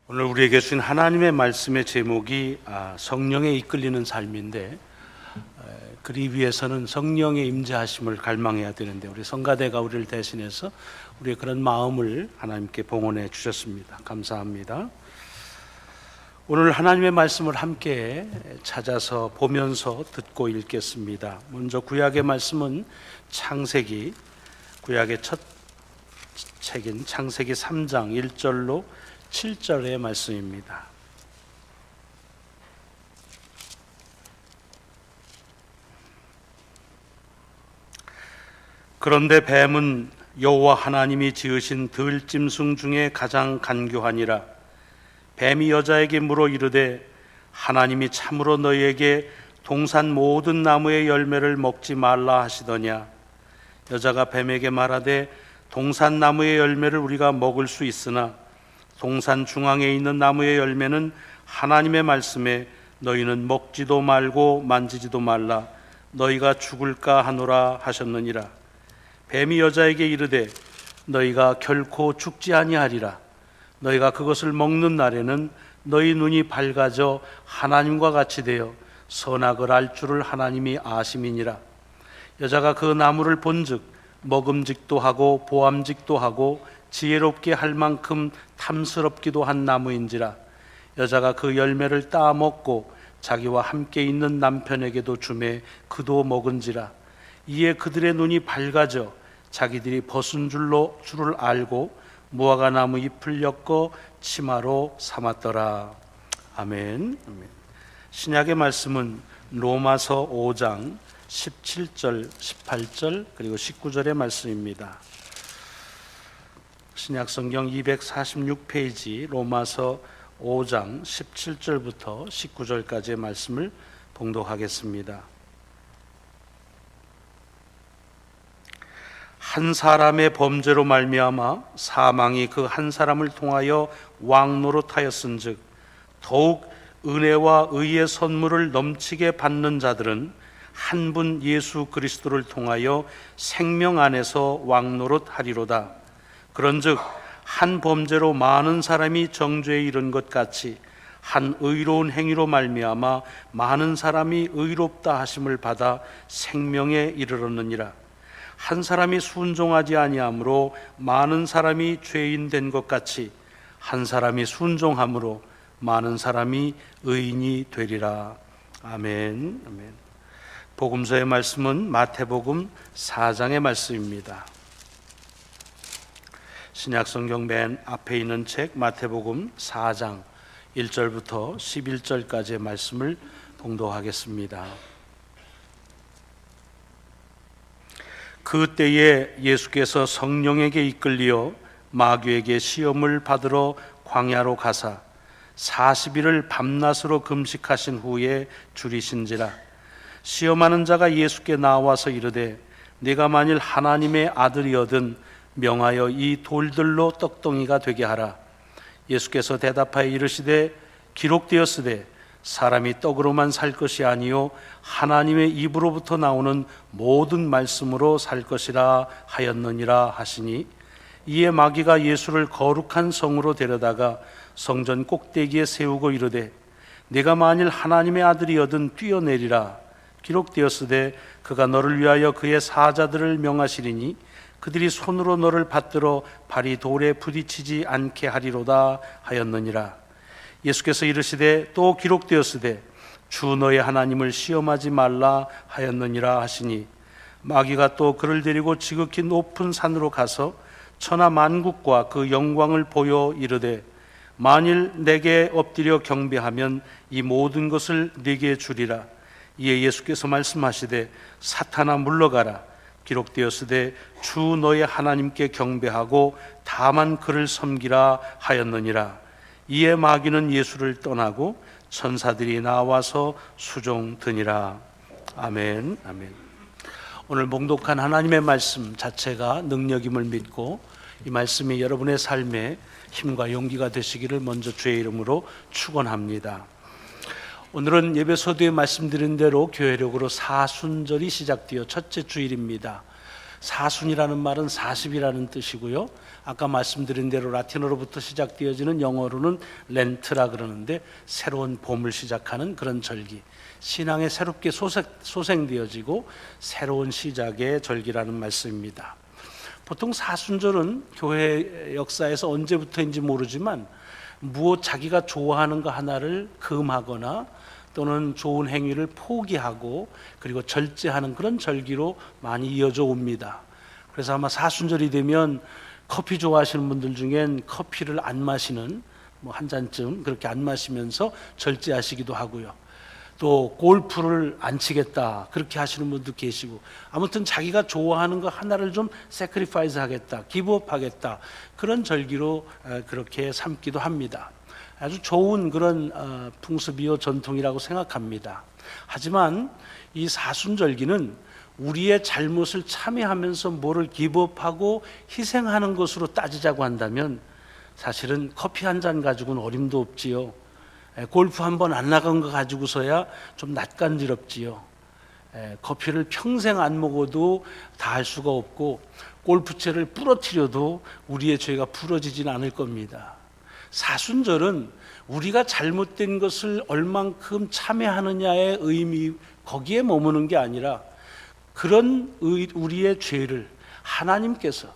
오늘 우리에게 주신 하나님의 말씀의 제목이 성령에 이끌리는 삶인데, 그리 위해서는 성령의 임재하심을 갈망해야 되는데 우리 성가대가 우리를 대신해서 우리의 그런 마음을 하나님께 봉헌해 주셨습니다. 감사합니다. 오늘 하나님의 말씀을 함께 찾아서 보면서 듣고 읽겠습니다. 먼저 구약의 말씀은 창세기, 구약의 첫 책인 창세기 3장 1절로 7절의 말씀입니다. 그런데 뱀은 여호와 하나님이 지으신 들짐승 중에 가장 간교하니라. 뱀이 여자에게 물어 이르되 하나님이 참으로 너희에게 동산 모든 나무의 열매를 먹지 말라 하시더냐. 여자가 뱀에게 말하되 동산 나무의 열매를 우리가 먹을 수 있으나 동산 중앙에 있는 나무의 열매는 하나님의 말씀에 너희는 먹지도 말고 만지지도 말라 너희가 죽을까 하노라 하셨느니라. 뱀이 여자에게 이르되 너희가 결코 죽지 아니하리라. 너희가 그것을 먹는 날에는 너희 눈이 밝아져 하나님과 같이 되어 선악을 알 줄을 하나님이 아심이니라. 여자가 그 나무를 본즉 먹음직도 하고 보암직도 하고 지혜롭게 할 만큼 탐스럽기도 한 나무인지라. 여자가 그 열매를 따 먹고 자기와 함께 있는 남편에게도 주매 그도 먹은지라. 이에 그들의 눈이 밝아져 자기들이 벗은 줄을 알고 무화과 나무 잎을 엮어 치마로 삼았더라. 아멘. 신약의 말씀은 로마서 5장 17절, 18절 그리고 19절의 말씀입니다. 신약성경 246페이지 로마서 5장 17절부터 19절까지의 말씀을 봉독하겠습니다. 한 사람의 범죄로 말미암아 사망이 그 한 사람을 통하여 왕노릇하였은즉 더욱 은혜와 의의 선물을 넘치게 받는 자들은 한 분 예수 그리스도를 통하여 생명 안에서 왕노릇하리로다. 그런즉 한 범죄로 많은 사람이 정죄에 이른 것 같이 한 의로운 행위로 말미암아 많은 사람이 의롭다 하심을 받아 생명에 이르렀느니라. 한 사람이 순종하지 아니함으로 많은 사람이 죄인 된 것 같이 한 사람이 순종함으로 많은 사람이 의인이 되리라. 아멘. 아멘. 복음서의 말씀은 마태복음 4장의 말씀입니다. 신약성경 맨 앞에 있는 책 마태복음 4장 1절부터 11절까지의 말씀을 봉독하겠습니다. 그 때에 예수께서 성령에게 이끌리어 마귀에게 시험을 받으러 광야로 가사 40일을 밤낮으로 금식하신 후에 줄이신지라. 시험하는 자가 예수께 나와서 이르되 네가 만일 하나님의 아들이거든 명하여 이 돌들로 떡덩이가 되게 하라. 예수께서 대답하여 이르시되 기록되었으되 사람이 떡으로만 살 것이 아니요 하나님의 입으로부터 나오는 모든 말씀으로 살 것이라 하였느니라 하시니, 이에 마귀가 예수를 거룩한 성으로 데려다가 성전 꼭대기에 세우고 이르되 네가 만일 하나님의 아들이거든 뛰어내리라. 기록되었으되 그가 너를 위하여 그의 사자들을 명하시리니 그들이 손으로 너를 받들어 발이 돌에 부딪히지 않게 하리로다 하였느니라. 예수께서 이르시되 또 기록되었으되 주 너의 하나님을 시험하지 말라 하였느니라 하시니, 마귀가 또 그를 데리고 지극히 높은 산으로 가서 천하 만국과 그 영광을 보여 이르되 만일 내게 엎드려 경배하면 이 모든 것을 네게 주리라. 이에 예수께서 말씀하시되 사탄아 물러가라. 기록되었으되 주 너의 하나님께 경배하고 다만 그를 섬기라 하였느니라. 이에 마귀는 예수를 떠나고 천사들이 나와서 수종드니라. 아멘. 아멘. 오늘 봉독한 하나님의 말씀 자체가 능력임을 믿고 이 말씀이 여러분의 삶에 힘과 용기가 되시기를 먼저 주의 이름으로 축원합니다. 오늘은 예배 서두에 말씀드린 대로 교회력으로 사순절이 시작되어 첫째 주일입니다. 사순이라는 말은 40이라는 뜻이고요. 아까 말씀드린 대로 라틴어로부터 시작되어지는 영어로는 렌트라 그러는데 새로운 봄을 시작하는 그런 절기, 신앙에 새롭게 소생되어지고 새로운 시작의 절기라는 말씀입니다. 보통 사순절은 교회 역사에서 언제부터인지 모르지만 무엇 자기가 좋아하는 거 하나를 금하거나 또는 좋은 행위를 포기하고 그리고 절제하는 그런 절기로 많이 이어져 옵니다. 그래서 아마 사순절이 되면 커피 좋아하시는 분들 중엔 커피를 안 마시는, 한 잔쯤 그렇게 안 마시면서 절제하시기도 하고요. 또 골프를 안 치겠다 그렇게 하시는 분도 계시고, 아무튼 자기가 좋아하는 거 하나를 좀 세크리파이스 하겠다, 기브업 하겠다, 그런 절기로 그렇게 삼기도 합니다. 아주 좋은 그런 풍습이요 전통이라고 생각합니다. 하지만 이 사순절기는 우리의 잘못을 참회하면서 뭐를 기브업하고 희생하는 것으로 따지자고 한다면 사실은 커피 한 잔 가지고는 어림도 없지요. 골프 한 번 안 나간 거 가지고서야 좀 낯간지럽지요. 커피를 평생 안 먹어도 다 할 수가 없고 골프채를 부러뜨려도 우리의 죄가 풀어지진 않을 겁니다. 사순절은 우리가 잘못된 것을 얼만큼 참회하느냐의 의미, 거기에 머무는 게 아니라 그런 우리의 죄를 하나님께서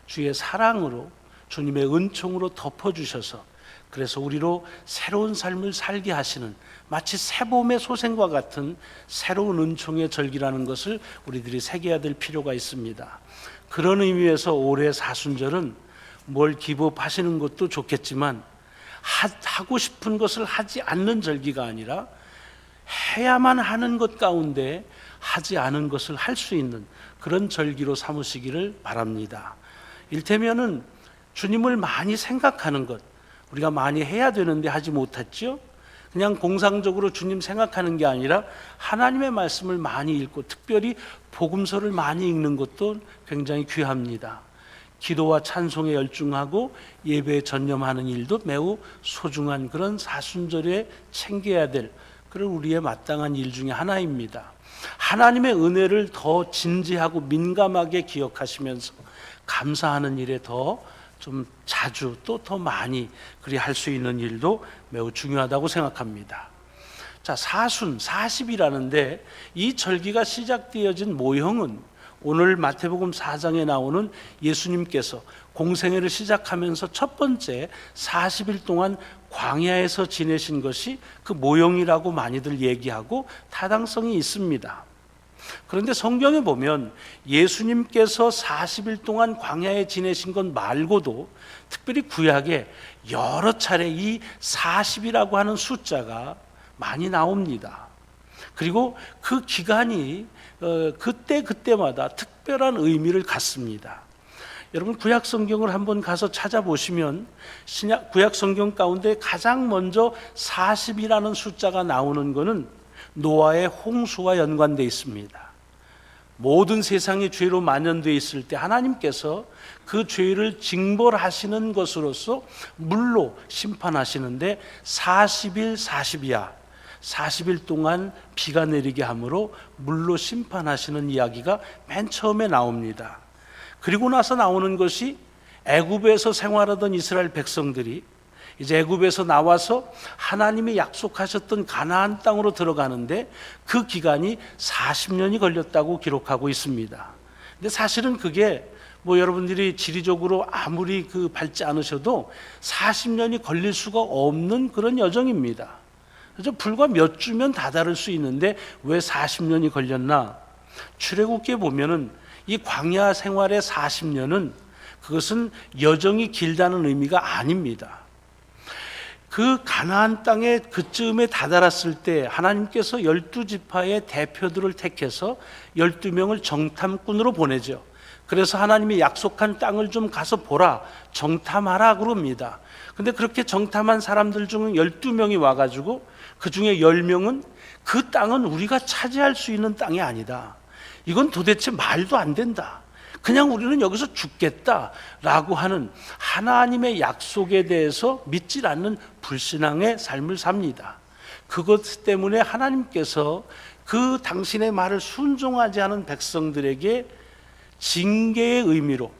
주의 사랑으로, 주님의 은총으로 덮어주셔서 그래서 우리로 새로운 삶을 살게 하시는, 마치 새봄의 소생과 같은 새로운 은총의 절기라는 것을 우리들이 새겨야 될 필요가 있습니다. 그런 의미에서 올해 사순절은 뭘 기부하시는 것도 좋겠지만 하고 싶은 것을 하지 않는 절기가 아니라 해야만 하는 것 가운데 하지 않은 것을 할 수 있는 그런 절기로 삼으시기를 바랍니다. 일테면은 주님을 많이 생각하는 것, 우리가 많이 해야 되는데 하지 못했죠. 그냥 공상적으로 주님 생각하는 게 아니라 하나님의 말씀을 많이 읽고 특별히 복음서를 많이 읽는 것도 굉장히 귀합니다. 기도와 찬송에 열중하고 예배에 전념하는 일도 매우 소중한 그런 사순절에 챙겨야 될 그런 우리의 마땅한 일 중에 하나입니다. 하나님의 은혜를 더 진지하고 민감하게 기억하시면서 감사하는 일에 더 좀 자주 또 더 많이 그리 할 수 있는 일도 매우 중요하다고 생각합니다. 자, 사순 40이라는데 이 절기가 시작되어진 모형은 오늘 마태복음 4장에 나오는 예수님께서 공생애를 시작하면서 첫 번째 40일 동안 광야에서 지내신 것이 그 모형이라고 많이들 얘기하고 타당성이 있습니다. 그런데 성경에 보면 예수님께서 40일 동안 광야에 지내신 것 말고도 특별히 구약에 여러 차례 이 40이라고 하는 숫자가 많이 나옵니다. 그리고 그 기간이 그때마다 특별한 의미를 갖습니다. 여러분 구약 성경을 한번 가서 찾아보시면 구약 성경 가운데 가장 먼저 40이라는 숫자가 나오는 것은 노아의 홍수와 연관되어 있습니다. 모든 세상이 죄로 만연되어 있을 때 하나님께서 그 죄를 징벌하시는 것으로서 물로 심판하시는데 40일 40이야 40일 동안 비가 내리게 함으로 물로 심판하시는 이야기가 맨 처음에 나옵니다. 그리고 나서 나오는 것이 애굽에서 생활하던 이스라엘 백성들이 이제 애굽에서 나와서 하나님이 약속하셨던 가나안 땅으로 들어가는데 그 기간이 40년이 걸렸다고 기록하고 있습니다. 근데 사실은 그게 여러분들이 지리적으로 아무리 밟지 않으셔도 40년이 걸릴 수가 없는 그런 여정입니다. 그래서 불과 몇 주면 다다를 수 있는데 왜 40년이 걸렸나? 출애굽기에 보면은 이 광야 생활의 40년은 그것은 여정이 길다는 의미가 아닙니다. 그 가나안 땅에 그쯤에 다다랐을 때 하나님께서 12지파의 대표들을 택해서 12명을 정탐꾼으로 보내죠. 그래서 하나님이 약속한 땅을 좀 가서 보라, 정탐하라 그럽니다. 근데 그렇게 정탐한 사람들 중 12명이 와가지고 그 중에 10명은 그 땅은 우리가 차지할 수 있는 땅이 아니다. 이건 도대체 말도 안 된다. 그냥 우리는 여기서 죽겠다라고 하는 하나님의 약속에 대해서 믿지 않는 불신앙의 삶을 삽니다. 그것 때문에 하나님께서 그 당신의 말을 순종하지 않은 백성들에게 징계의 의미로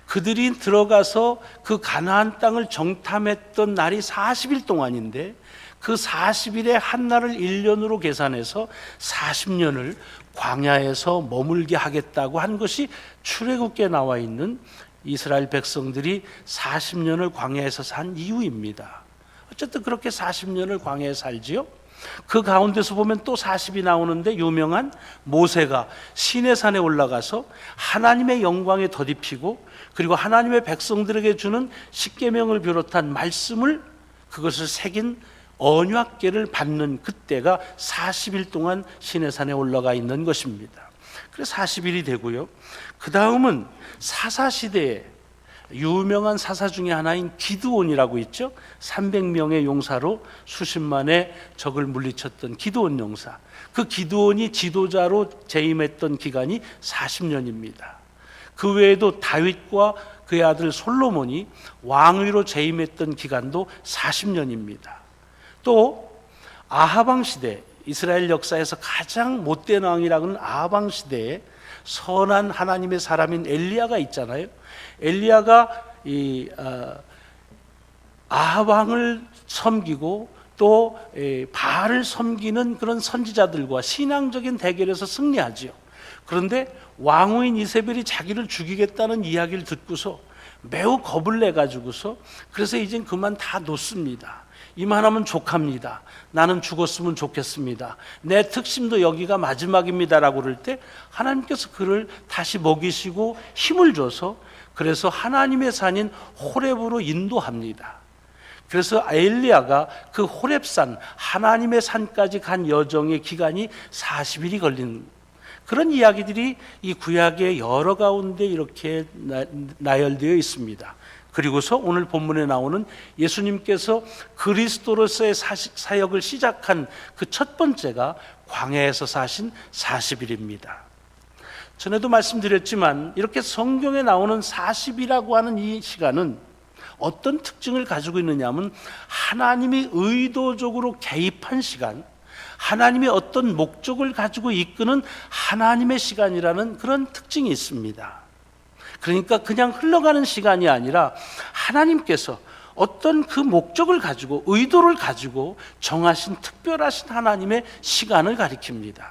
그들이 들어가서 그 가나안 땅을 정탐했던 날이 40일 동안인데, 그 40일의 한 날을 1년으로 계산해서 40년을 광야에서 머물게 하겠다고 한 것이 출애굽기에 나와 있는 이스라엘 백성들이 40년을 광야에서 산 이유입니다. 어쨌든 그렇게 40년을 광야에 살지요. 그 가운데서 보면 또 40이 나오는데, 유명한 모세가 시내산에 올라가서 하나님의 영광에 덧입히고, 그리고 하나님의 백성들에게 주는 십계명을 비롯한 말씀을, 그것을 새긴 언약궤를 받는 그때가 40일 동안 시내산에 올라가 있는 것입니다. 그래서 40일이 되고요. 그 다음은 사사시대에 유명한 사사 중에 하나인 기드온이라고 있죠. 300명의 용사로 수십만의 적을 물리쳤던 기드온 용사. 그 기드온이 지도자로 재임했던 기간이 40년입니다. 그 외에도 다윗과 그의 아들 솔로몬이 왕위로 재임했던 기간도 40년입니다. 또 아하방 시대, 이스라엘 역사에서 가장 못된 왕이라고는 아하방 시대에 선한 하나님의 사람인 엘리야가 있잖아요. 엘리야가 아합 왕을 섬기고 또 바알을 섬기는 그런 선지자들과 신앙적인 대결에서 승리하지요. 그런데 왕후인 이세벨이 자기를 죽이겠다는 이야기를 듣고서 매우 겁을 내가지고서, 그래서 이젠 그만 다 놓습니다. 이만하면 족합니다. 나는 죽었으면 좋겠습니다. 내 특심도 여기가 마지막입니다라고 그럴 때 하나님께서 그를 다시 먹이시고 힘을 줘서, 그래서 하나님의 산인 호렙으로 인도합니다. 그래서 엘리야가 그 호렙산, 하나님의 산까지 간 여정의 기간이 40일이 걸린 그런 이야기들이 이 구약의 여러 가운데 이렇게 나열되어 있습니다. 그리고서 오늘 본문에 나오는 예수님께서 그리스도로서의 사역을 시작한 그 첫 번째가 광야에서 사신 40일입니다. 전에도 말씀드렸지만 이렇게 성경에 나오는 40이라고 하는 이 시간은 어떤 특징을 가지고 있느냐 하면, 하나님이 의도적으로 개입한 시간, 하나님의 어떤 목적을 가지고 이끄는 하나님의 시간이라는 그런 특징이 있습니다. 그러니까 그냥 흘러가는 시간이 아니라 하나님께서 어떤 그 목적을 가지고, 의도를 가지고 정하신 특별하신 하나님의 시간을 가리킵니다.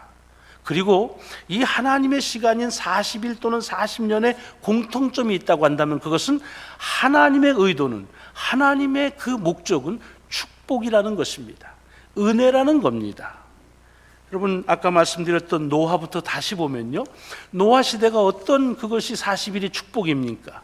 그리고 이 하나님의 시간인 40일 또는 40년의 공통점이 있다고 한다면, 그것은 하나님의 의도는, 하나님의 그 목적은 축복이라는 것입니다. 은혜라는 겁니다. 여러분, 아까 말씀드렸던 노아부터 다시 보면요, 노아 시대가 어떤 그것이 40일이 축복입니까?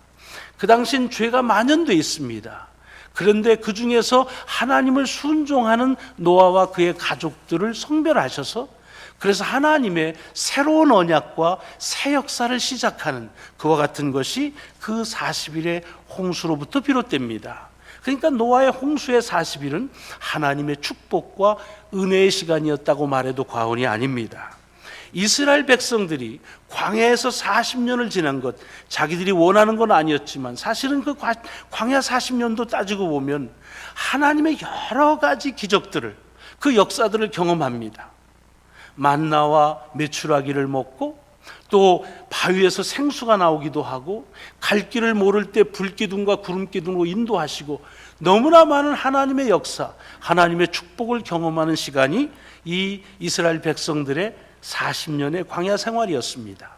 그 당시엔 죄가 만연되어 있습니다. 그런데 그 중에서 하나님을 순종하는 노아와 그의 가족들을 성별하셔서, 그래서 하나님의 새로운 언약과 새 역사를 시작하는 그와 같은 것이 그 40일의 홍수로부터 비롯됩니다. 그러니까 노아의 홍수의 40일은 하나님의 축복과 은혜의 시간이었다고 말해도 과언이 아닙니다. 이스라엘 백성들이 광야에서 40년을 지난 것, 자기들이 원하는 건 아니었지만 사실은 그 광야 40년도 따지고 보면 하나님의 여러 가지 기적들을, 그 역사들을 경험합니다. 만나와 메추라기를 먹고, 또 바위에서 생수가 나오기도 하고, 갈 길을 모를 때 불기둥과 구름기둥으로 인도하시고, 너무나 많은 하나님의 역사, 하나님의 축복을 경험하는 시간이 이 이스라엘 백성들의 40년의 광야 생활이었습니다.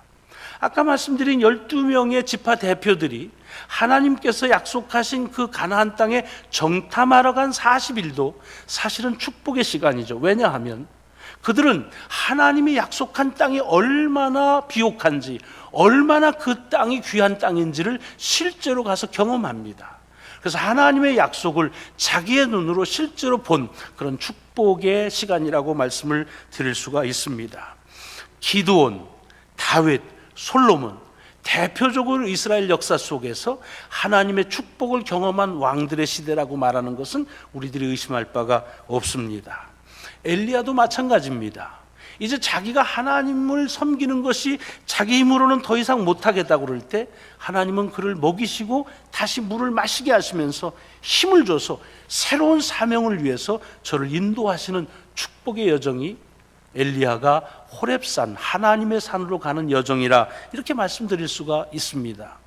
아까 말씀드린 12명의 지파 대표들이 하나님께서 약속하신 그 가나안 땅에 정탐하러 간 40일도 사실은 축복의 시간이죠. 왜냐하면 그들은 하나님이 약속한 땅이 얼마나 비옥한지, 얼마나 그 땅이 귀한 땅인지를 실제로 가서 경험합니다. 그래서 하나님의 약속을 자기의 눈으로 실제로 본 그런 축복의 시간이라고 말씀을 드릴 수가 있습니다. 기드온, 다윗, 솔로몬, 대표적으로 이스라엘 역사 속에서 하나님의 축복을 경험한 왕들의 시대라고 말하는 것은 우리들이 의심할 바가 없습니다. 엘리야도 마찬가지입니다. 이제 자기가 하나님을 섬기는 것이 자기 힘으로는 더 이상 못하겠다고 그럴 때 하나님은 그를 먹이시고 다시 물을 마시게 하시면서 힘을 줘서 새로운 사명을 위해서 저를 인도하시는 축복의 여정이 엘리야가 호렙산, 하나님의 산으로 가는 여정이라 이렇게 말씀드릴 수가 있습니다.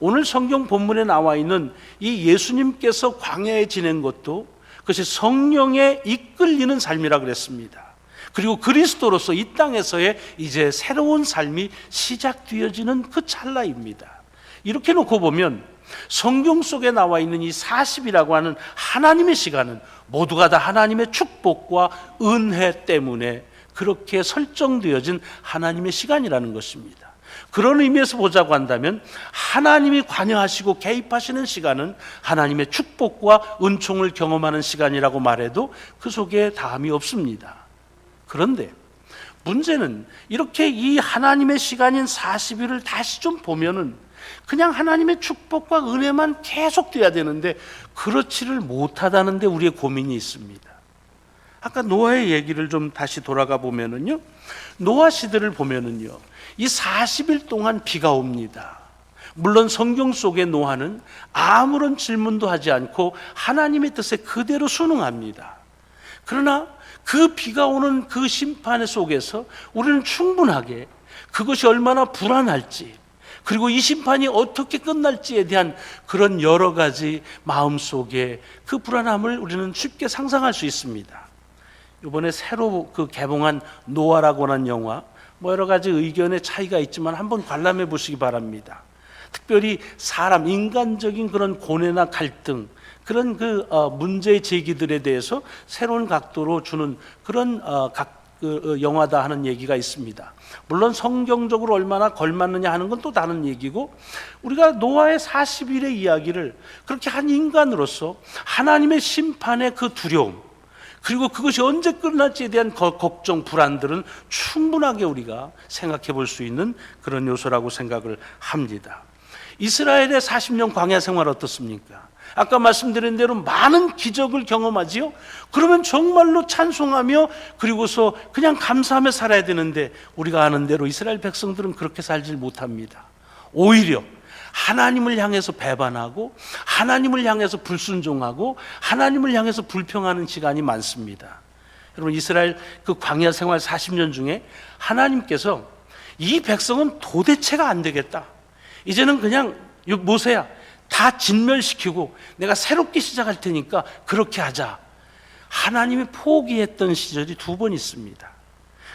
오늘 성경 본문에 나와 있는 이 예수님께서 광야에 지낸 것도 그것이 성령에 이끌리는 삶이라 그랬습니다. 그리고 그리스도로서 이 땅에서의 이제 새로운 삶이 시작되어지는 그 찰나입니다. 이렇게 놓고 보면 성경 속에 나와 있는 이 40이라고 하는 하나님의 시간은 모두가 다 하나님의 축복과 은혜 때문에 그렇게 설정되어진 하나님의 시간이라는 것입니다. 그런 의미에서 보자고 한다면 하나님이 관여하시고 개입하시는 시간은 하나님의 축복과 은총을 경험하는 시간이라고 말해도 그 속에 다함이 없습니다. 그런데 문제는 이렇게 이 하나님의 시간인 40일을 다시 좀 보면은 그냥 하나님의 축복과 은혜만 계속돼야 되는데 그렇지를 못하다는 데 우리의 고민이 있습니다. 아까 노아의 얘기를 좀 다시 돌아가 보면은요, 노아 시대를 보면은요, 이 40일 동안 비가 옵니다. 물론 성경 속의 노아는 아무런 질문도 하지 않고 하나님의 뜻에 그대로 순응합니다. 그러나 그 비가 오는 그 심판 속에서 우리는 충분하게 그것이 얼마나 불안할지, 그리고 이 심판이 어떻게 끝날지에 대한 그런 여러 가지 마음속에 그 불안함을 우리는 쉽게 상상할 수 있습니다. 이번에 새로 개봉한 노아라고 하는 영화, 여러 가지 의견의 차이가 있지만 한번 관람해 보시기 바랍니다. 특별히 사람, 인간적인 그런 고뇌나 갈등, 그런 문제의 제기들에 대해서 새로운 각도로 주는 그런 영화다 하는 얘기가 있습니다. 물론 성경적으로 얼마나 걸맞느냐 하는 건 또 다른 얘기고, 우리가 노아의 40일의 이야기를 그렇게 한 인간으로서 하나님의 심판의 그 두려움, 그리고 그것이 언제 끝날지에 대한 걱정, 불안들은 충분하게 우리가 생각해 볼 수 있는 그런 요소라고 생각을 합니다. 이스라엘의 40년 광야 생활 어떻습니까? 아까 말씀드린 대로 많은 기적을 경험하지요. 그러면 정말로 찬송하며 그리고서 그냥 감사하며 살아야 되는데 우리가 아는 대로 이스라엘 백성들은 그렇게 살지 못합니다. 오히려 하나님을 향해서 배반하고 하나님을 향해서 불순종하고 하나님을 향해서 불평하는 시간이 많습니다. 여러분, 이스라엘 그 광야 생활 40년 중에 하나님께서 이 백성은 도대체가 안 되겠다, 이제는 그냥 모세야 다 진멸시키고 내가 새롭게 시작할 테니까 그렇게 하자, 하나님이 포기했던 시절이 2번 있습니다.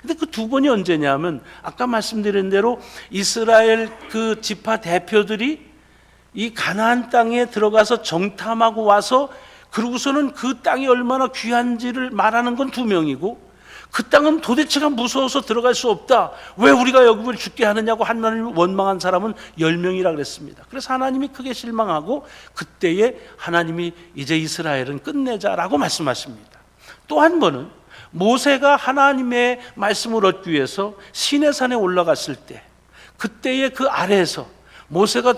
근데 그 2번이 언제냐면 아까 말씀드린 대로 이스라엘 그 지파 대표들이 이 가나안 땅에 들어가서 정탐하고 와서 그러고서는 그 땅이 얼마나 귀한지를 말하는 건 2명이고, 그 땅은 도대체가 무서워서 들어갈 수 없다, 왜 우리가 여기를 죽게 하느냐고 하나님을 원망한 사람은 10명이라 그랬습니다. 그래서 하나님이 크게 실망하고 그때에 하나님이 이제 이스라엘은 끝내자라고 말씀하십니다. 또 한 번은 모세가 하나님의 말씀을 얻기 위해서 시내산에 올라갔을 때, 그때의 그 아래에서 모세가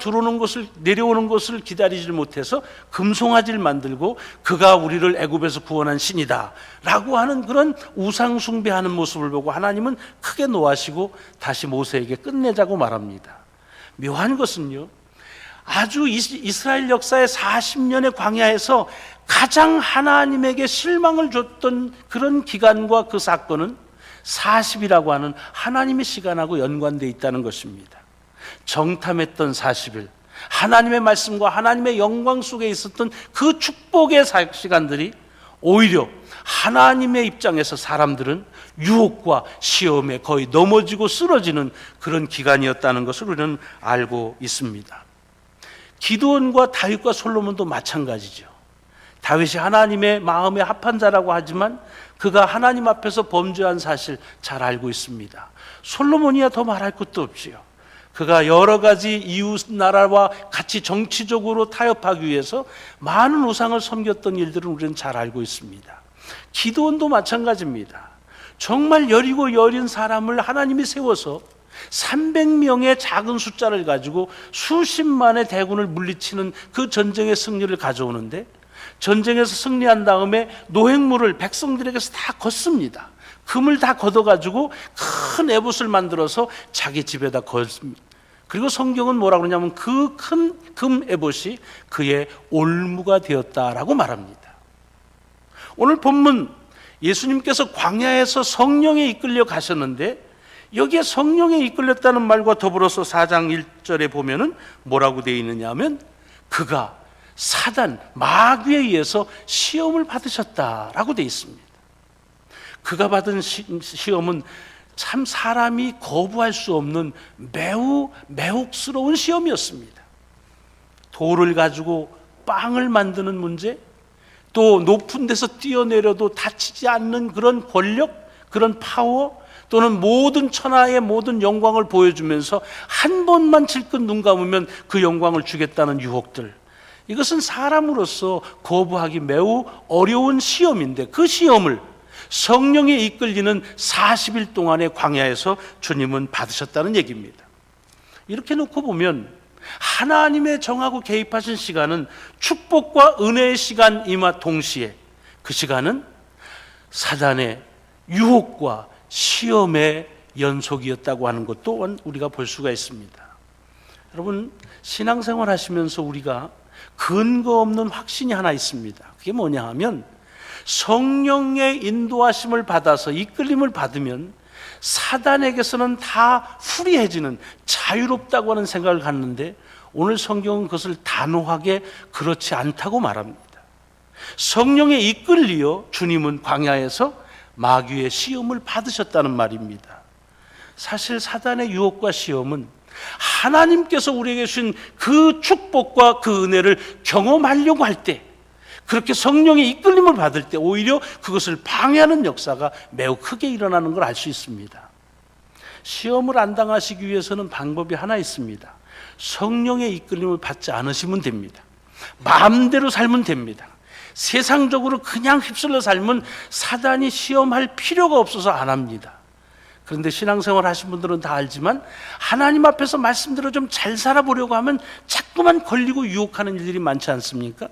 내려오는 것을 기다리지 못해서 금송아지를 만들고 그가 우리를 애굽에서 구원한 신이다 라고 하는 그런 우상 숭배하는 모습을 보고 하나님은 크게 노하시고 다시 모세에게 끝내자고 말합니다. 묘한 것은요, 아주 이스라엘 역사의 40년의 광야에서 가장 하나님에게 실망을 줬던 그런 기간과 그 사건은 40이라고 하는 하나님의 시간하고 연관되어 있다는 것입니다. 정탐했던 40일, 하나님의 말씀과 하나님의 영광 속에 있었던 그 축복의 시간들이 오히려 하나님의 입장에서 사람들은 유혹과 시험에 거의 넘어지고 쓰러지는 그런 기간이었다는 것을 우리는 알고 있습니다. 기드온과 다윗과 솔로몬도 마찬가지죠. 다윗이 하나님의 마음에 합한 자라고 하지만 그가 하나님 앞에서 범죄한 사실 잘 알고 있습니다. 솔로몬이야 더 말할 것도 없지요. 그가 여러 가지 이웃 나라와 같이 정치적으로 타협하기 위해서 많은 우상을 섬겼던 일들은 우리는 잘 알고 있습니다. 기드온도 마찬가지입니다. 정말 여리고 여린 사람을 하나님이 세워서 300명의 작은 숫자를 가지고 수십만의 대군을 물리치는 그 전쟁의 승리를 가져오는데, 전쟁에서 승리한 다음에 노획물을 백성들에게서 다 걷습니다. 금을 다 걷어가지고 큰 에봇을 만들어서 자기 집에다 걷습니다. 그리고 성경은 뭐라고 그러냐면 그 큰 금 에봇이 그의 올무가 되었다라고 말합니다. 오늘 본문 예수님께서 광야에서 성령에 이끌려 가셨는데 여기에 성령에 이끌렸다는 말과 더불어서 4장 1절에 보면은 뭐라고 되어 있느냐 하면 그가 사단, 마귀에 의해서 시험을 받으셨다라고 되어 있습니다. 그가 받은 시험은 참 사람이 거부할 수 없는 매우 매혹스러운 시험이었습니다. 돌을 가지고 빵을 만드는 문제, 또 높은 데서 뛰어내려도 다치지 않는 그런 권력, 그런 파워, 또는 모든 천하의 모든 영광을 보여주면서 한 번만 질끈 눈 감으면 그 영광을 주겠다는 유혹들, 이것은 사람으로서 거부하기 매우 어려운 시험인데 그 시험을 성령에 이끌리는 40일 동안의 광야에서 주님은 받으셨다는 얘기입니다. 이렇게 놓고 보면 하나님의 정하고 개입하신 시간은 축복과 은혜의 시간이마 동시에 그 시간은 사단의 유혹과 시험의 연속이었다고 하는 것도 우리가 볼 수가 있습니다. 여러분, 신앙생활 하시면서 우리가 근거 없는 확신이 하나 있습니다. 그게 뭐냐 하면 성령의 인도하심을 받아서 이끌림을 받으면 사단에게서는 다 후리해지는, 자유롭다고 하는 생각을 갖는데 오늘 성경은 그것을 단호하게 그렇지 않다고 말합니다. 성령에 이끌리어 주님은 광야에서 마귀의 시험을 받으셨다는 말입니다. 사실 사단의 유혹과 시험은 하나님께서 우리에게 주신 그 축복과 그 은혜를 경험하려고 할 때, 그렇게 성령의 이끌림을 받을 때 오히려 그것을 방해하는 역사가 매우 크게 일어나는 걸 알 수 있습니다. 시험을 안 당하시기 위해서는 방법이 하나 있습니다. 성령의 이끌림을 받지 않으시면 됩니다. 마음대로 살면 됩니다. 세상적으로 그냥 휩쓸려 살면 사단이 시험할 필요가 없어서 안 합니다. 그런데 신앙생활 하신 분들은 다 알지만 하나님 앞에서 말씀대로 좀 잘 살아보려고 하면 자꾸만 걸리고 유혹하는 일들이 많지 않습니까?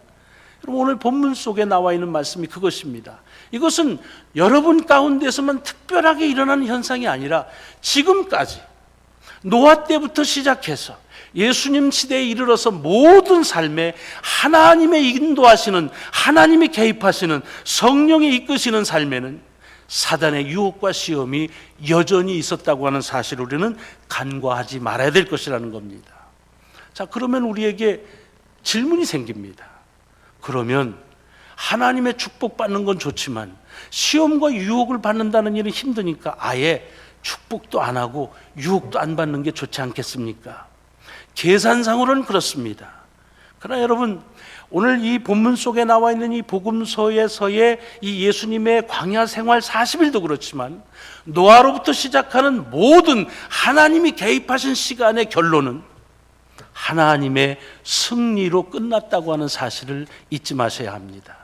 여러분, 오늘 본문 속에 나와 있는 말씀이 그것입니다. 이것은 여러분 가운데서만 특별하게 일어나는 현상이 아니라 지금까지 노아 때부터 시작해서 예수님 시대에 이르러서 모든 삶에 하나님의 인도하시는, 하나님이 개입하시는, 성령이 이끄시는 삶에는 사단의 유혹과 시험이 여전히 있었다고 하는 사실을 우리는 간과하지 말아야 될 것이라는 겁니다. 자, 그러면 우리에게 질문이 생깁니다. 그러면 하나님의 축복받는 건 좋지만 시험과 유혹을 받는다는 일은 힘드니까 아예 축복도 안 하고 유혹도 안 받는 게 좋지 않겠습니까? 계산상으로는 그렇습니다. 그러나 여러분, 오늘 이 본문 속에 나와 있는 이 복음서에서의 이 예수님의 광야 생활 40일도 그렇지만 노아로부터 시작하는 모든 하나님이 개입하신 시간의 결론은 하나님의 승리로 끝났다고 하는 사실을 잊지 마셔야 합니다.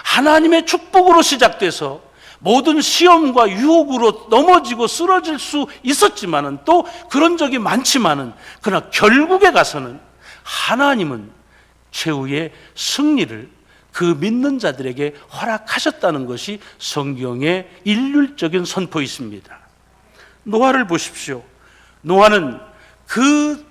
하나님의 축복으로 시작돼서 모든 시험과 유혹으로 넘어지고 쓰러질 수 있었지만은, 또 그런 적이 많지만은, 그러나 결국에 가서는 하나님은 최후의 승리를 그 믿는 자들에게 허락하셨다는 것이 성경의 일률적인 선포이십니다. 노아를 보십시오. 노아는 그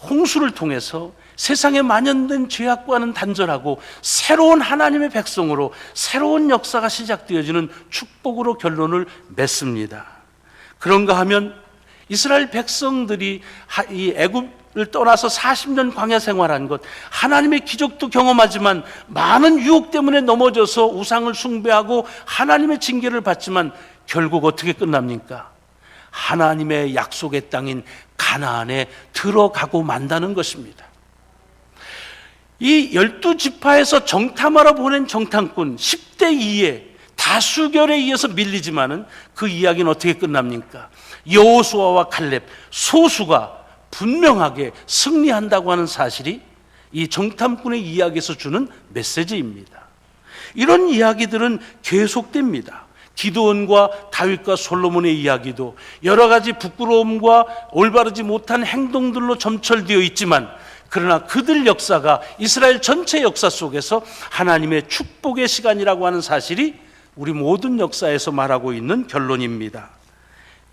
홍수를 통해서 세상에 만연된 죄악과는 단절하고 새로운 하나님의 백성으로 새로운 역사가 시작되어지는 축복으로 결론을 맺습니다. 그런가 하면 이스라엘 백성들이 이 애굽을 떠나서 40년 광야 생활한 것, 하나님의 기적도 경험하지만 많은 유혹 때문에 넘어져서 우상을 숭배하고 하나님의 징계를 받지만 결국 어떻게 끝납니까? 하나님의 약속의 땅인 가나안에 들어가고 만다는 것입니다. 이 12지파에서 정탐하러 보낸 정탐꾼 10대 2의 다수결에 의해서 밀리지만은 그 이야기는 어떻게 끝납니까? 여호수아와 칼렙, 소수가 분명하게 승리한다고 하는 사실이 이 정탐꾼의 이야기에서 주는 메시지입니다. 이런 이야기들은 계속됩니다. 기드온과 다윗과 솔로몬의 이야기도 여러 가지 부끄러움과 올바르지 못한 행동들로 점철되어 있지만, 그러나 그들 역사가 이스라엘 전체 역사 속에서 하나님의 축복의 시간이라고 하는 사실이 우리 모든 역사에서 말하고 있는 결론입니다.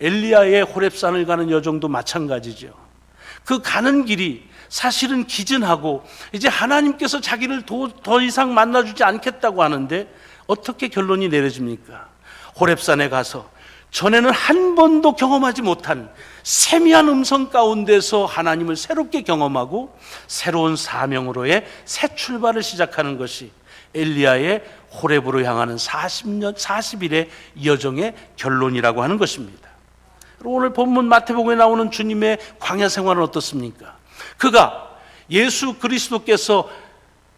엘리야의 호렙산을 가는 여정도 마찬가지죠. 그 가는 길이 사실은 기진하고 이제 하나님께서 자기를 더 이상 만나주지 않겠다고 하는데 어떻게 결론이 내려집니까? 호렙산에 가서 전에는 한 번도 경험하지 못한 세미한 음성 가운데서 하나님을 새롭게 경험하고 새로운 사명으로의 새 출발을 시작하는 것이 엘리야의 호렙으로 향하는 40일의 여정의 결론이라고 하는 것입니다. 오늘 본문 마태복음에 나오는 주님의 광야 생활은 어떻습니까? 그가 예수 그리스도께서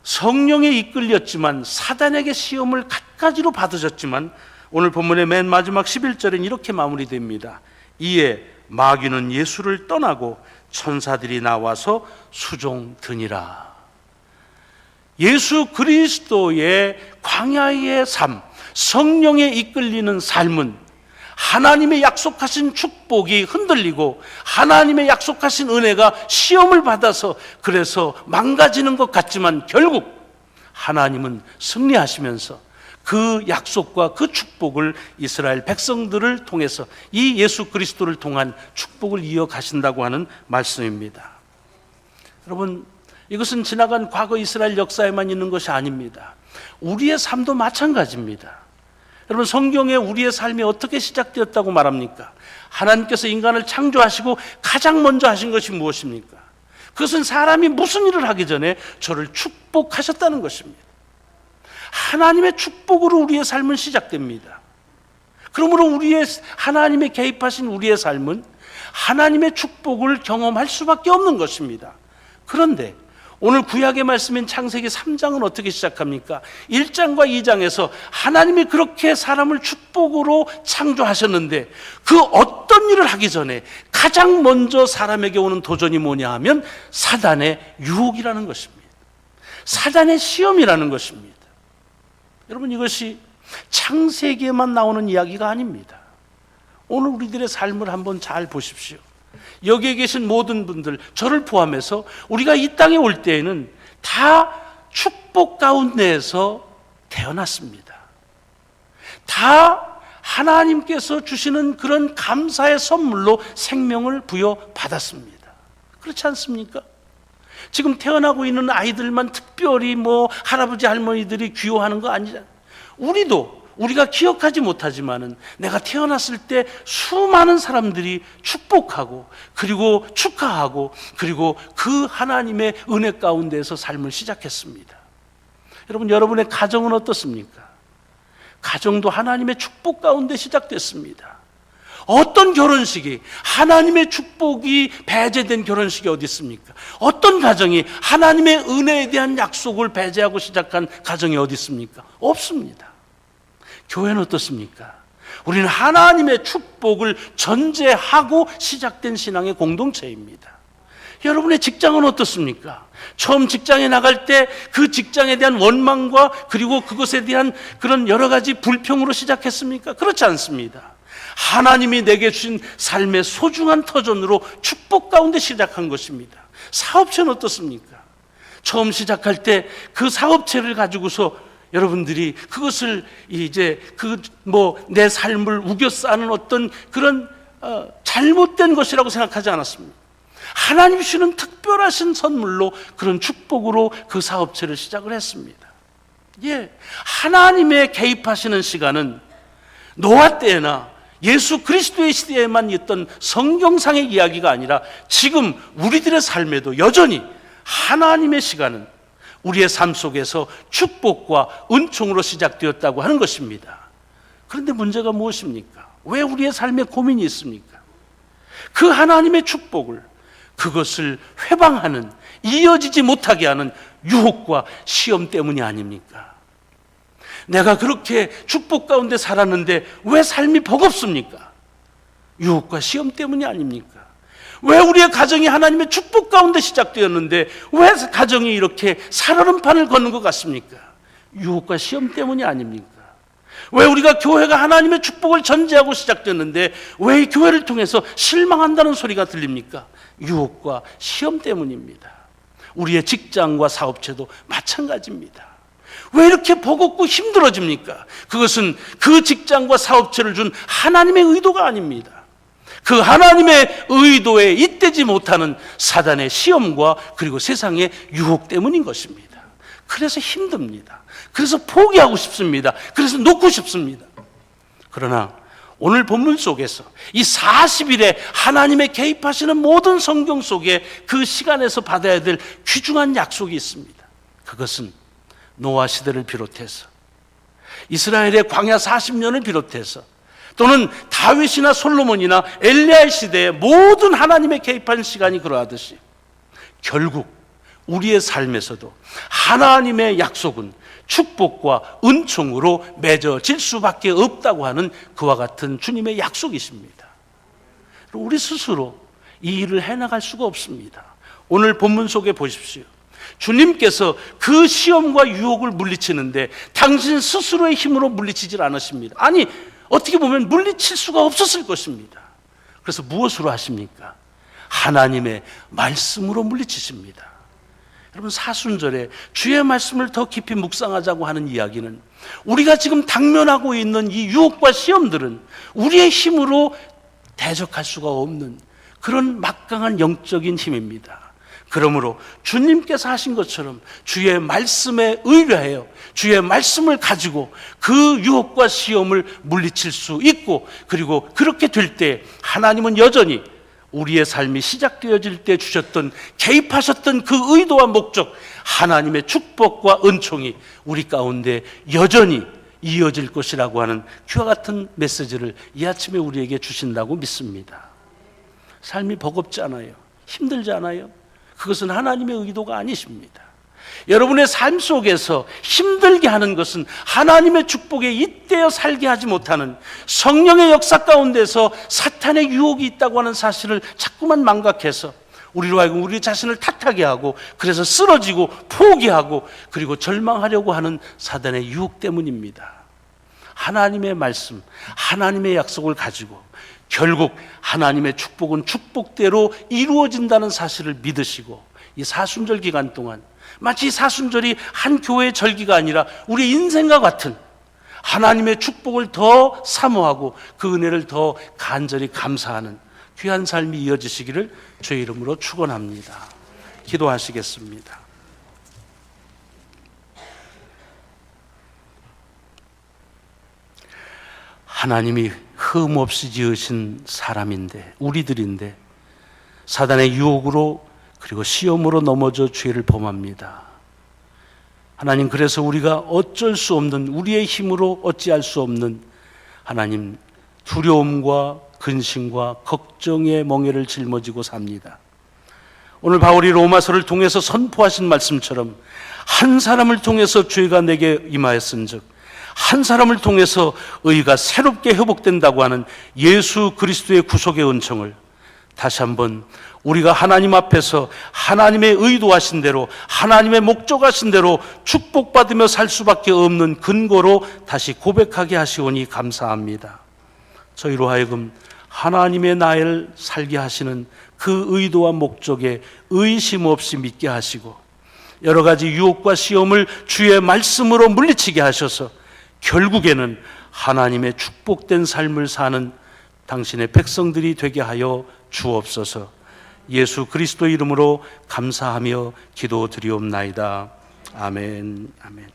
성령에 이끌렸지만 사단에게 시험을 갖가지로 받으셨지만 오늘 본문의 맨 마지막 11절엔 이렇게 마무리됩니다. 이에 마귀는 예수를 떠나고 천사들이 나와서 수종드니라. 예수 그리스도의 광야의 삶, 성령에 이끌리는 삶은 하나님의 약속하신 축복이 흔들리고 하나님의 약속하신 은혜가 시험을 받아서 그래서 망가지는 것 같지만 결국 하나님은 승리하시면서 그 약속과 그 축복을 이스라엘 백성들을 통해서 이 예수 그리스도를 통한 축복을 이어가신다고 하는 말씀입니다. 여러분, 이것은 지나간 과거 이스라엘 역사에만 있는 것이 아닙니다. 우리의 삶도 마찬가지입니다. 여러분, 성경에 우리의 삶이 어떻게 시작되었다고 말합니까? 하나님께서 인간을 창조하시고 가장 먼저 하신 것이 무엇입니까? 그것은 사람이 무슨 일을 하기 전에 저를 축복하셨다는 것입니다. 하나님의 축복으로 우리의 삶은 시작됩니다. 그러므로 하나님의 개입하신 우리의 삶은 하나님의 축복을 경험할 수밖에 없는 것입니다. 그런데 오늘 구약의 말씀인 창세기 3장은 어떻게 시작합니까? 1장과 2장에서 하나님이 그렇게 사람을 축복으로 창조하셨는데 그 어떤 일을 하기 전에 가장 먼저 사람에게 오는 도전이 뭐냐 하면 사단의 유혹이라는 것입니다. 사단의 시험이라는 것입니다. 여러분, 이것이 창세기에만 나오는 이야기가 아닙니다. 오늘 우리들의 삶을 한번 잘 보십시오. 여기에 계신 모든 분들, 저를 포함해서 우리가 이 땅에 올 때에는 다 축복 가운데에서 태어났습니다. 다 하나님께서 주시는 그런 감사의 선물로 생명을 부여받았습니다. 그렇지 않습니까? 지금 태어나고 있는 아이들만 특별히 할아버지 할머니들이 귀여워하는 거 아니잖아요. 우리가 기억하지 못하지만은 내가 태어났을 때 수많은 사람들이 축복하고 그리고 축하하고 그리고 그 하나님의 은혜 가운데서 삶을 시작했습니다. 여러분, 여러분의 가정은 어떻습니까? 가정도 하나님의 축복 가운데 시작됐습니다. 어떤 결혼식이 하나님의 축복이 배제된 결혼식이 어디 있습니까? 어떤 가정이 하나님의 은혜에 대한 약속을 배제하고 시작한 가정이 어디 있습니까? 없습니다. 교회는 어떻습니까? 우리는 하나님의 축복을 전제하고 시작된 신앙의 공동체입니다. 여러분의 직장은 어떻습니까? 처음 직장에 나갈 때 그 직장에 대한 원망과 그리고 그것에 대한 그런 여러 가지 불평으로 시작했습니까? 그렇지 않습니다. 하나님이 내게 주신 삶의 소중한 터전으로 축복 가운데 시작한 것입니다. 사업체는 어떻습니까? 처음 시작할 때 그 사업체를 가지고서 여러분들이 그것을 이제 내 삶을 우겨싸는 어떤 그런 잘못된 것이라고 생각하지 않았습니다. 하나님 주시는 특별하신 선물로 그런 축복으로 그 사업체를 시작을 했습니다. 하나님의 개입하시는 시간은 노아 때나 예수 그리스도의 시대에만 있던 성경상의 이야기가 아니라 지금 우리들의 삶에도 여전히 하나님의 시간은 우리의 삶 속에서 축복과 은총으로 시작되었다고 하는 것입니다. 그런데 문제가 무엇입니까? 왜 우리의 삶에 고민이 있습니까? 그 하나님의 축복을 그것을 회방하는, 이어지지 못하게 하는 유혹과 시험 때문이 아닙니까? 내가 그렇게 축복 가운데 살았는데 왜 삶이 버겁습니까? 유혹과 시험 때문이 아닙니까? 왜 우리의 가정이 하나님의 축복 가운데 시작되었는데 왜 가정이 이렇게 살얼음판을 걷는 것 같습니까? 유혹과 시험 때문이 아닙니까? 왜 우리가 교회가 하나님의 축복을 전제하고 시작됐는데 왜 이 교회를 통해서 실망한다는 소리가 들립니까? 유혹과 시험 때문입니다. 우리의 직장과 사업체도 마찬가지입니다. 왜 이렇게 버겁고 힘들어집니까? 그것은 그 직장과 사업체를 준 하나님의 의도가 아닙니다. 그 하나님의 의도에 잇대지 못하는 사단의 시험과 그리고 세상의 유혹 때문인 것입니다. 그래서 힘듭니다. 그래서 포기하고 싶습니다. 그래서 놓고 싶습니다. 그러나 오늘 본문 속에서 이 40일에 하나님의 개입하시는 모든 성경 속에 그 시간에서 받아야 될 귀중한 약속이 있습니다. 그것은 노아 시대를 비롯해서 이스라엘의 광야 40년을 비롯해서 또는 다윗이나 솔로몬이나 엘리야의 시대에 모든 하나님의 개입한 시간이 그러하듯이 결국 우리의 삶에서도 하나님의 약속은 축복과 은총으로 맺어질 수밖에 없다고 하는 그와 같은 주님의 약속이십니다. 우리 스스로 이 일을 해나갈 수가 없습니다. 오늘 본문 속에 보십시오. 주님께서 그 시험과 유혹을 물리치는데 당신 스스로의 힘으로 물리치질 않으십니다. 아니, 어떻게 보면 물리칠 수가 없었을 것입니다. 그래서 무엇으로 하십니까? 하나님의 말씀으로 물리치십니다. 여러분, 사순절에 주의 말씀을 더 깊이 묵상하자고 하는 이야기는 우리가 지금 당면하고 있는 이 유혹과 시험들은 우리의 힘으로 대적할 수가 없는 그런 막강한 영적인 힘입니다. 그러므로 주님께서 하신 것처럼 주의 말씀에 의뢰하여 주의 말씀을 가지고 그 유혹과 시험을 물리칠 수 있고, 그리고 그렇게 될 때 하나님은 여전히 우리의 삶이 시작되어질 때 주셨던, 개입하셨던 그 의도와 목적, 하나님의 축복과 은총이 우리 가운데 여전히 이어질 것이라고 하는 그와 같은 메시지를 이 아침에 우리에게 주신다고 믿습니다. 삶이 버겁지 않아요? 힘들지 않아요? 그것은 하나님의 의도가 아니십니다. 여러분의 삶 속에서 힘들게 하는 것은 하나님의 축복에 잇대어 살게 하지 못하는 성령의 역사 가운데서 사탄의 유혹이 있다고 하는 사실을 자꾸만 망각해서 우리로 하여금 우리 자신을 탓하게 하고, 그래서 쓰러지고 포기하고 그리고 절망하려고 하는 사단의 유혹 때문입니다. 하나님의 말씀, 하나님의 약속을 가지고 결국 하나님의 축복은 축복대로 이루어진다는 사실을 믿으시고, 이 사순절 기간 동안 마치 사순절이 한 교회의 절기가 아니라 우리 인생과 같은 하나님의 축복을 더 사모하고 그 은혜를 더 간절히 감사하는 귀한 삶이 이어지시기를 주의 이름으로 축원합니다. 기도하시겠습니다. 하나님이 흠 없이 지으신 사람인데, 우리들인데 사단의 유혹으로 그리고 시험으로 넘어져 죄를 범합니다. 하나님, 그래서 우리가 어쩔 수 없는, 우리의 힘으로 어찌할 수 없는 하나님 두려움과 근심과 걱정의 멍에를 짊어지고 삽니다. 오늘 바울이 로마서를 통해서 선포하신 말씀처럼 한 사람을 통해서 죄가 내게 임하였은즉 한 사람을 통해서 의가 새롭게 회복된다고 하는 예수 그리스도의 구속의 은총을 다시 한번 우리가 하나님 앞에서 하나님의 의도하신 대로, 하나님의 목적하신 대로 축복받으며 살 수밖에 없는 근거로 다시 고백하게 하시오니 감사합니다. 저희로 하여금 하나님의 나를 살게 하시는 그 의도와 목적에 의심 없이 믿게 하시고, 여러 가지 유혹과 시험을 주의 말씀으로 물리치게 하셔서 결국에는 하나님의 축복된 삶을 사는 당신의 백성들이 되게 하여 주옵소서. 예수 그리스도 이름으로 감사하며 기도드리옵나이다. 아멘. 아멘.